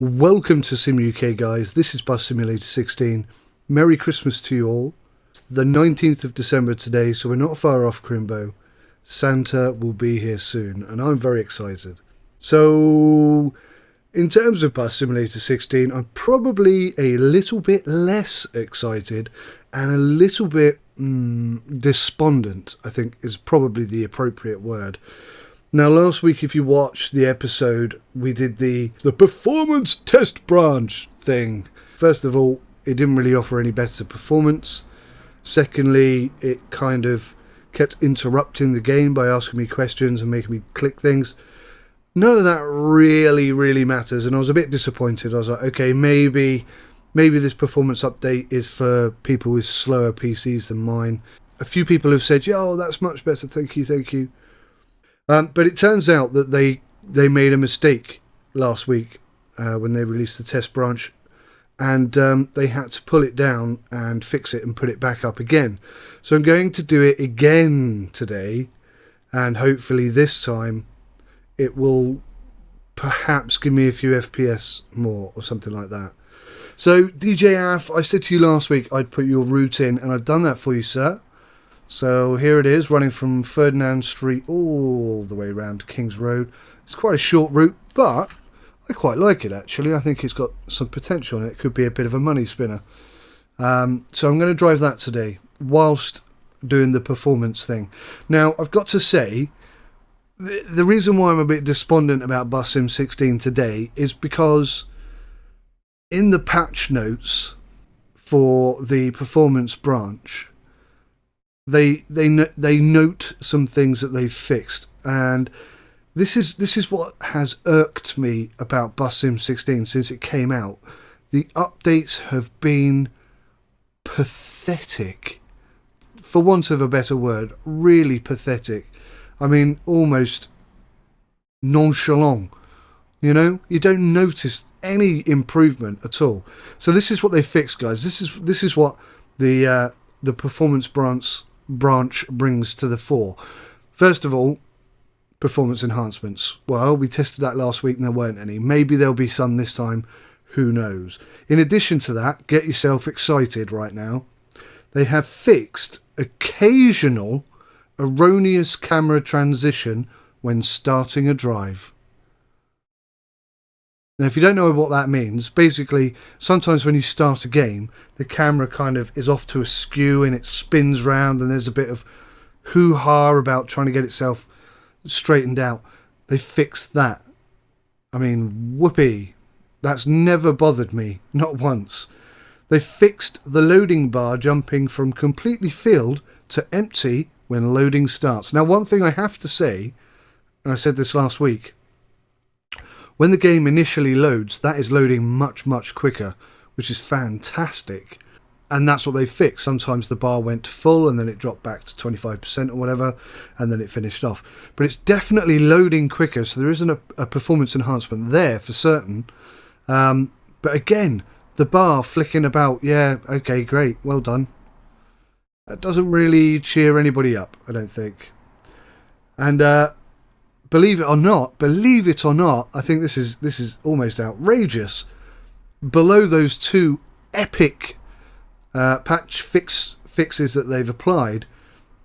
Welcome to Sim UK, guys. This is Bus Simulator 16. Merry Christmas to you all. It's the 19th of December today, so we're not far off Crimbo. Santa will be here soon, and I'm very excited. So, in terms of Bus Simulator 16, I'm probably a little bit less excited and a little bit despondent, I think is probably the appropriate word. Now, last week, if you watched the episode, we did the performance test branch thing. First of all, it didn't really offer any better performance. Secondly, it kind of kept interrupting the game by asking me questions and making me click things. None of that really matters, and I was a bit disappointed. I was like, okay, maybe this performance update is for people with slower PCs than mine. A few people have said, yeah, oh, that's much better, thank you. But it turns out that they made a mistake last week when they released the test branch, and they had to pull it down and fix it and put it back up again. So I'm going to do it again today, and hopefully this time it will perhaps give me a few FPS more or something like that. So DJ Af, I said to you last week I'd put your route in, and I've done that for you, sir. So here it is, running from Ferdinand Street all the way around to King's Road. It's quite a short route, but I quite like it actually. I think it's got some potential and it could be a bit of a money spinner. So I'm going to drive that today whilst doing the performance thing. Now, I've got to say, the reason why I'm a bit despondent about Bus Sim 16 today is because in the patch notes for the performance branch, they note some things that they've fixed, and this is what has irked me about Bus Sim 16 since it came out. The updates have been pathetic, for want of a better word, really pathetic. I mean, almost nonchalant. You know, you don't notice any improvement at all. So this is what they fixed, guys. This is what the performance branch brings to the fore. First of all, performance enhancements. Well, we tested that last week and there weren't any. Maybe there'll be some this time. Who knows? In addition to that, get yourself excited right now. They have fixed occasional erroneous camera transition when starting a drive. Now, if you don't know what that means, basically, sometimes when you start a game, the camera kind of is off to a skew and it spins round and there's a bit of hoo-ha about trying to get itself straightened out. They fixed that. I mean, whoopee. That's never bothered me, not once. They fixed the loading bar jumping from completely filled to empty when loading starts. Now, one thing I have to say, and I said this last week, when the game initially loads, that is loading much quicker, which is fantastic. And that's what they fixed. Sometimes the bar went full and then it dropped back to 25% or whatever, and then it finished off. But it's definitely loading quicker, so there isn't a performance enhancement there for certain. But again, the bar flicking about, yeah, okay, great, well done. That doesn't really cheer anybody up, I don't think. And believe it or not, I think this is almost outrageous. Below those two epic patch fixes that they've applied,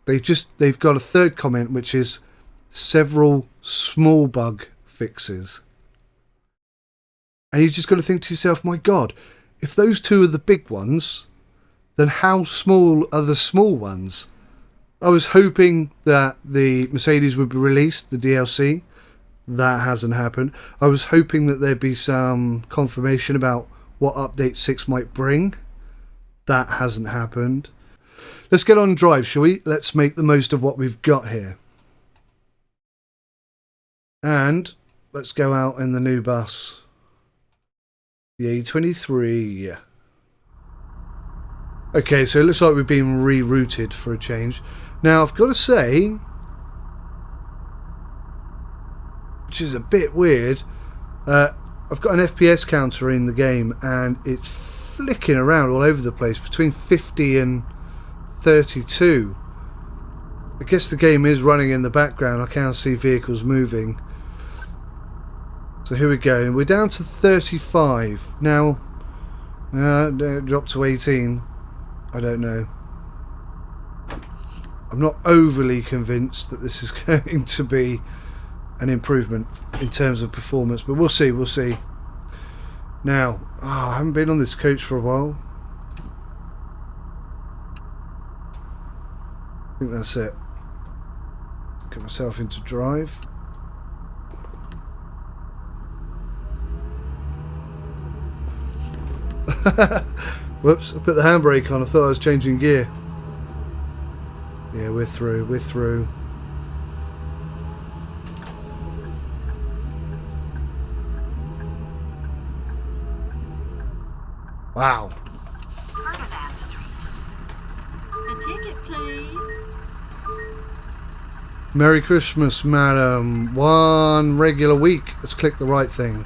they've got a third comment, which is several small bug fixes. And you just got to think to yourself, my God, if those two are the big ones, then how small are the small ones? I was hoping that the Mercedes would be released, the DLC. That hasn't happened. I was hoping that there'd be some confirmation about what Update 6 might bring. That hasn't happened. Let's get on drive, shall we? Let's make the most of what we've got here. And let's go out in the new bus. The A23. Okay, so it looks like we've been rerouted for a change. Now, I've got to say, which is a bit weird, I've got an FPS counter in the game and it's flicking around all over the place between 50 and 32. I guess the game is running in the background. I can't see vehicles moving. So here we go. We're down to 35 now. It dropped to 18. I don't know. I'm not overly convinced that this is going to be an improvement in terms of performance, but we'll see. We'll see. Now, I haven't been on this coach for a while. I think that's it. Get myself into drive. Whoops, I put the handbrake on. I thought I was changing gear. Yeah, we're through. We're through. Wow. A ticket, please. Merry Christmas, madam. One regular week. Let's click the right thing.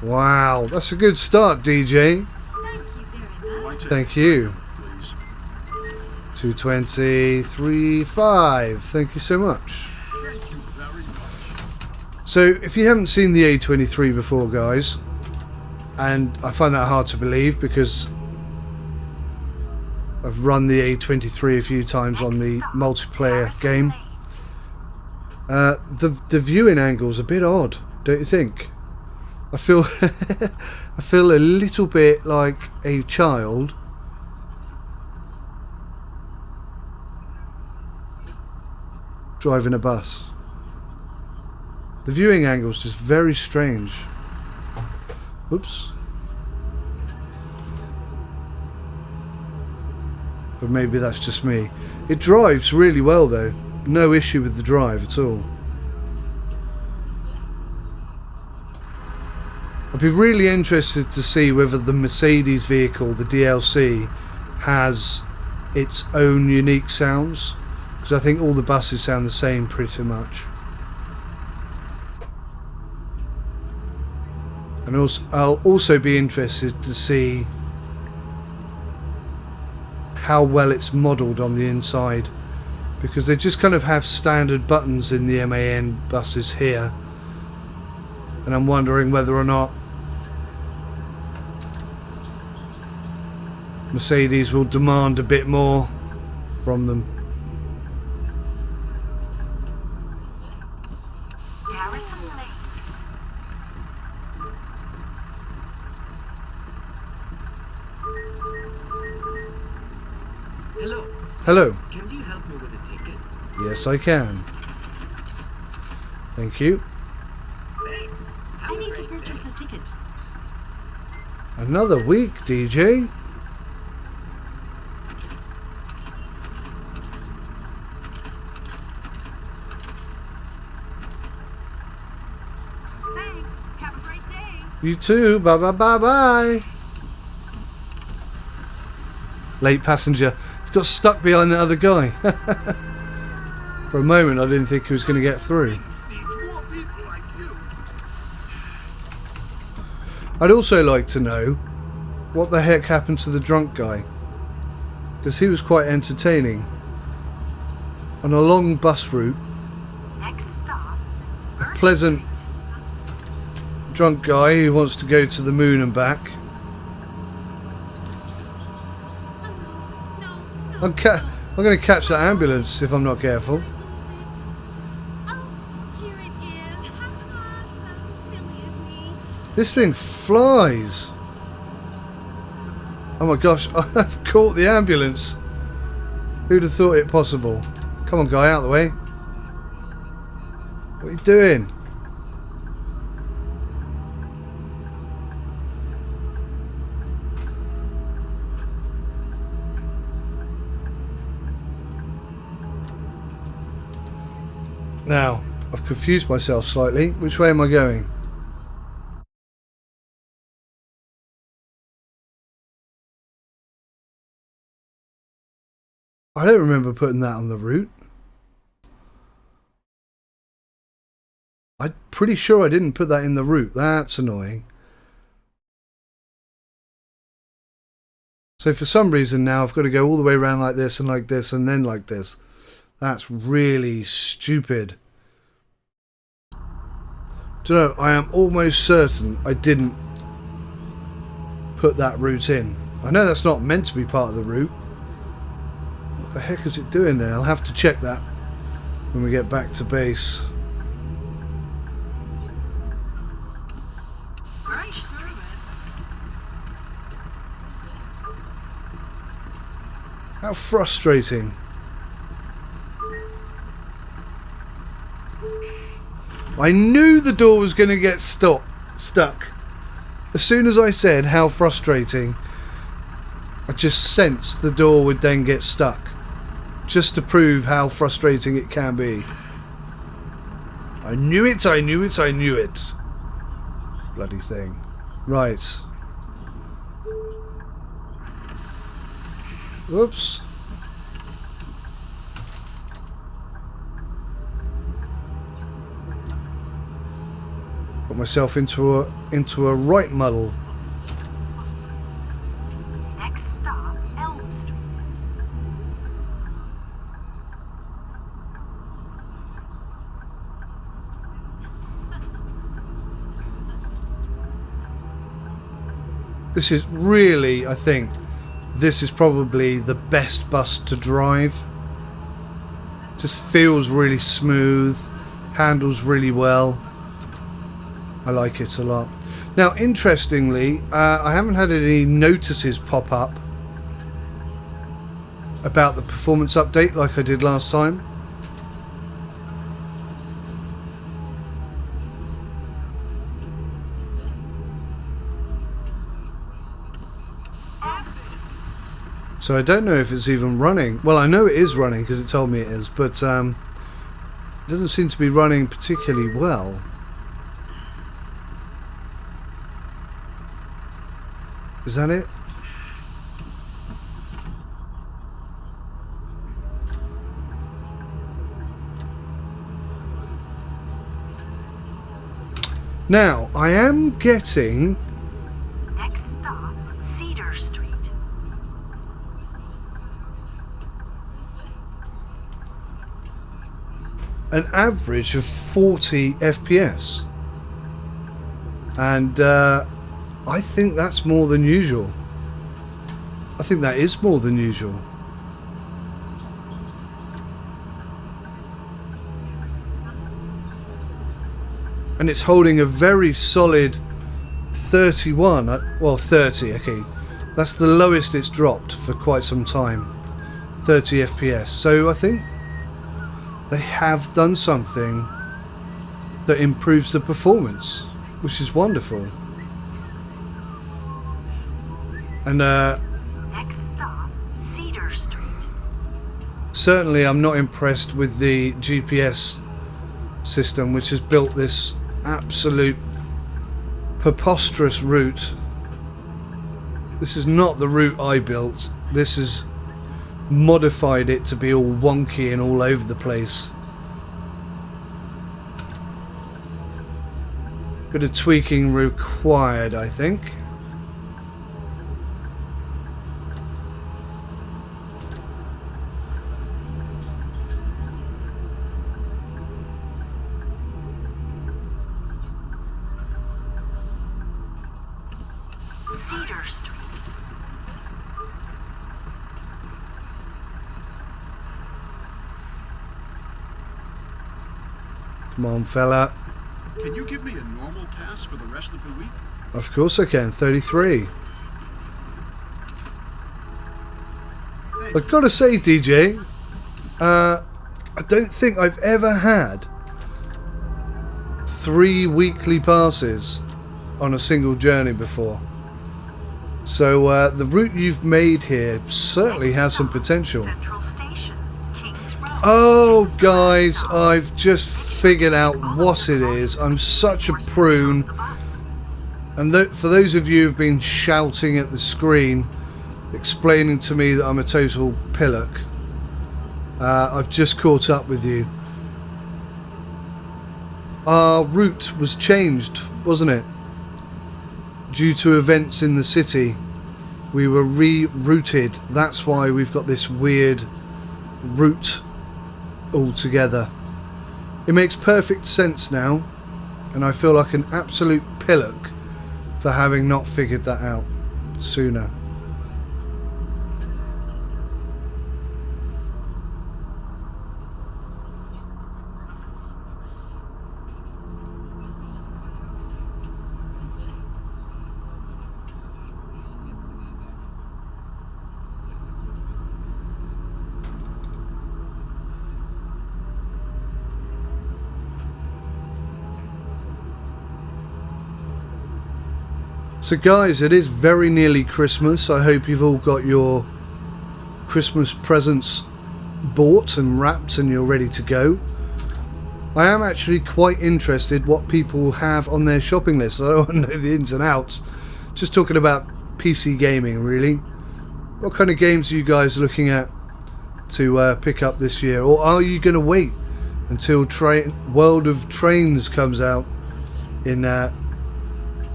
Wow, that's a good start, DJ. Thank you very much. Thank you. 220, 35. Thank you so much. So, if you haven't seen the A23 before, guys, and I find that hard to believe because I've run the A23 a few times on the multiplayer game. The viewing angle's a bit odd, don't you think? I feel I feel a little bit like a child driving a bus. The viewing angle's just very strange. Oops. But maybe that's just me. It drives really well though. No issue with the drive at all. I'd be really interested to see whether the Mercedes vehicle, the DLC, has its own unique sounds. Because I think all the buses sound the same pretty much. And also, I'll also be interested to see how well it's modelled on the inside, because they just kind of have standard buttons in the MAN buses here, and I'm wondering whether or not Mercedes will demand a bit more from them. Hello. Hello. Can you help me with a ticket? Yes, I can. Thank you. Thanks. I need to purchase a ticket. Another week, DJ. Thanks. Have a great day. You too. Bye bye bye bye. Late passenger. He's got stuck behind the other guy. For a moment, I didn't think he was going to get through. I'd also like to know what the heck happened to the drunk guy, because he was quite entertaining. On a long bus route, a pleasant drunk guy who wants to go to the moon and back. I'm going to catch that ambulance if I'm not careful. This thing flies. Oh my gosh, I've caught the ambulance. Who'd have thought it possible? Come on, guy, out of the way. What are you doing? Now, I've confused myself slightly. Which way am I going? I don't remember putting that on the route. I'm pretty sure I didn't put that in the route. That's annoying. So for some reason now I've got to go all the way around like this and then like this. That's really stupid. Do you know, I am almost certain I didn't put that route in. I know that's not meant to be part of the route. What the heck is it doing there? I'll have to check that when we get back to base. Great service. How frustrating. I knew the door was going to get stuck. As soon as I said how frustrating, I just sensed the door would then get stuck. Just to prove how frustrating it can be. I knew it, I knew it, I knew it. Bloody thing. Right. Whoops. Got myself into a right muddle. Next stop, Elm Street. This is really, I think, this is probably the best bus to drive. Just feels really smooth, handles really well. I like it a lot. Now, interestingly, I haven't had any notices pop up about the performance update like I did last time. So I don't know if it's even running. Well, I know it is running because it told me it is, but it doesn't seem to be running particularly well. Is that it? Now, I am getting... Next stop, Cedar Street. an average of 40 FPS. And I think that's more than usual. I think that is more than usual. And it's holding a very solid 31, well 30, okay. That's the lowest it's dropped for quite some time. 30 FPS. So I think they have done something that improves the performance, which is wonderful. And Next stop, Cedar Street. certainly I'm not impressed with the GPS system, which has built this absolute preposterous route. This is not the route I built. This has modified it to be all wonky and all over the place. Bit of tweaking required, I think. Cedar Street. Come on, fella. Can you give me a normal pass for the rest of the week? Of course I can. 33. I've got to say, DJ, I don't think I've ever had 3 weekly passes on a single journey before. So the route you've made here certainly has some potential. Central Station, Kings Road. Oh, guys, I've just figured out what it is. I'm such a prune. And for those of you who've been shouting at the screen, explaining to me that I'm a total pillock, I've just caught up with you. Our route was changed, wasn't it? Due to events in the city, we were rerouted. That's why we've got this weird route altogether. It makes perfect sense now. and I feel like an absolute pillock for having not figured that out sooner. So guys, it is very nearly Christmas. I hope you've all got your Christmas presents bought and wrapped and you're ready to go. I am actually quite interested what people have on their shopping list. I don't want to know the ins and outs. Just talking about PC gaming, really. What kind of games are you guys looking at to pick up this year? Or are you going to wait until World of Trains comes out in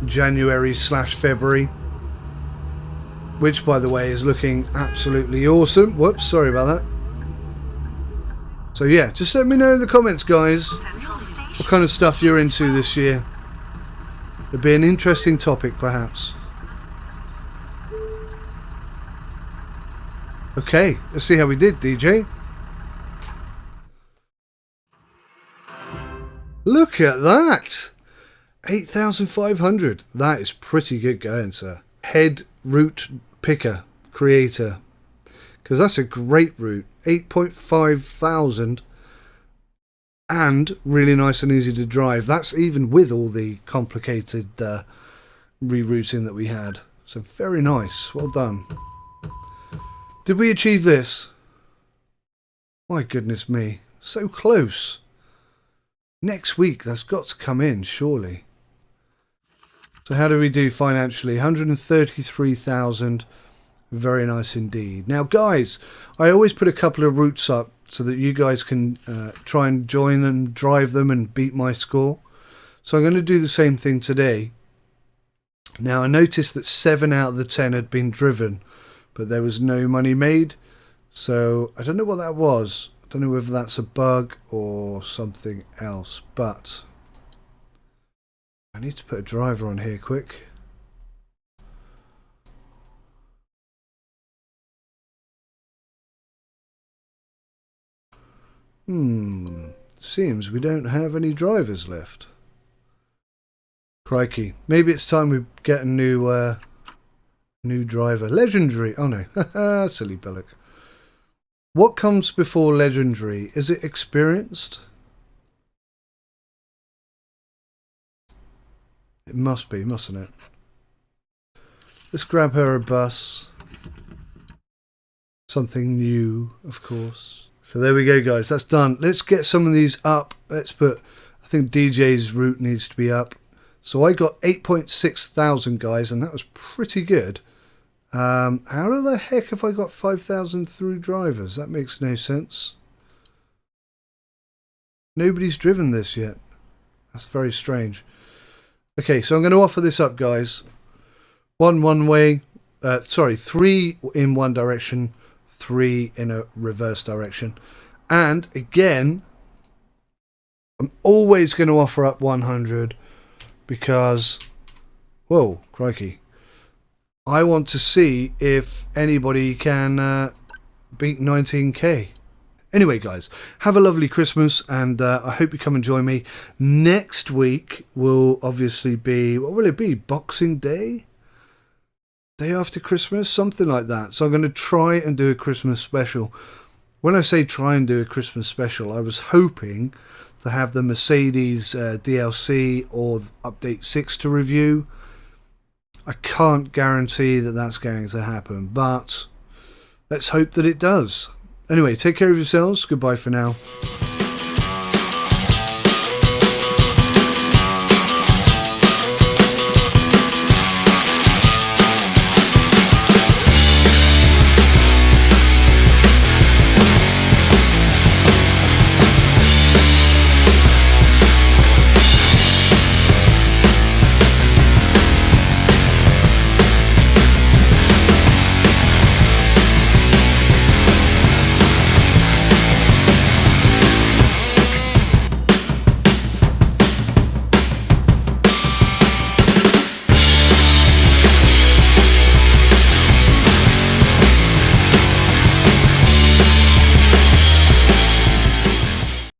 January/February, which by the way is looking absolutely awesome. Whoops, sorry about that. So yeah, just let me know in the comments, guys, what kind of stuff you're into this year. It'd be an interesting topic, perhaps. Okay, let's see how we did, DJ. Look at that! 8,500. That is pretty good going, sir. Head route picker creator, because that's a great route. 8.5 thousand and really nice and easy to drive. That's even with all the complicated rerouting that we had. So very nice. Well done. Did we achieve this? My goodness me. So close. Next week that's got to come in, surely. So how do we do financially? 133,000. Very nice indeed. Now, guys, I always put a couple of routes up so that you guys can try and join and drive them and beat my score. So I'm going to do the same thing today. Now, I noticed that 7 out of the 10 had been driven, but there was no money made. So I don't know what that was. I don't know whether that's a bug or something else, but I need to put a driver on here quick. Seems we don't have any drivers left. Crikey. Maybe it's time we get a new driver. Legendary. Oh no. Silly Bullock. What comes before legendary? Is it experienced? It must be, mustn't it? Let's grab her a bus. Something new, of course. So there we go, guys. That's done. Let's get some of these up. Let's put, I think DJ's route needs to be up. So I got 8.6 thousand, guys, and that was pretty good. How the heck have I got 5,000 through drivers? That makes no sense. Nobody's driven this yet. That's very strange. Okay, so I'm going to offer this up, guys. 3 in one direction, 3 in a reverse direction. And again, I'm always going to offer up 100 because, whoa, crikey. I want to see if anybody can beat 19k. Anyway, guys, have a lovely Christmas, and I hope you come and join me. Next week will obviously be, what will it be? Boxing Day? Day after Christmas? Something like that. So I'm going to try and do a Christmas special. When I say try and do a Christmas special, I was hoping to have the Mercedes DLC or Update 6 to review. I can't guarantee that that's going to happen, but let's hope that it does. Anyway, take care of yourselves. Goodbye for now.